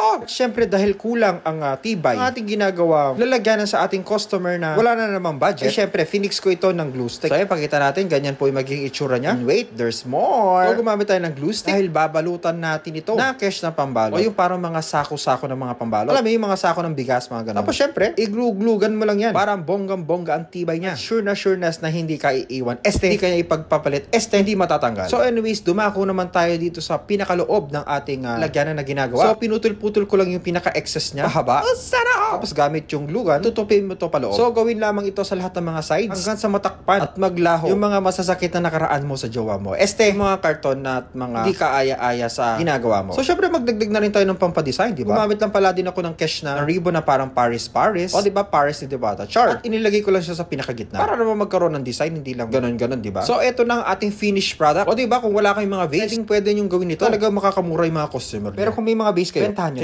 loob. Siyempre dahil kulang ang tibay, ang ating ginagawa, lalagyanan sa ating customer na wala na namang budget. Siyempre, finix ko ito ng glue stick. So, pakita natin, ganyan po yung magiging itsura niya. And wait, there's more. So, gumamit tayo ng glue stick dahil babalutan natin ito na cash na pambalot. O yung parang mga sako-sako ng mga pambalot. Alam mo yung mga sako ng bigas, mga ganun. Tapos, siyempre, i-glue-glugan mo lang yan. Parang bonggang-bongga ang tibay niya. Sureness na hindi ka iiwan. Hindi kanya ipagpapalit. Hindi matatanggal. So, anyways, dumako naman tayo dito sa pinakaloob ng ating lagyanan na ginagawa. So, pinutol-putol ko lang yung pinaka-excess niya. Pahaba. Tapos, gamit yung glue gun, tutupin mo to paloob. So, gawin lamang ito sa lahat ng mga sides hanggang sa matakpan at maglaho yung mga masasakit na nakaraan mo sa jowa mo. Mga karton at mga hindi kaaya-aya sa ginagawa mo. So, syempre, magdagdag na rin tayo ng pampadesign, di ba? Gumamit lang pala din ako ng cash na ribbon na parang Paris. O, di ba? Paris ni Diwata. Char. At inilagay ko lang siya sa pinakagitna para naman magkaroon ng design, hindi lang ganon-ganon, di ba? So, eto na ang ating finished product. O, di ba? Kung wala kayong mga vase, pwede nyo gawin ito. Talaga makakamura yung mga customer. Pero kung may mga vase kayo, bentahan nyo.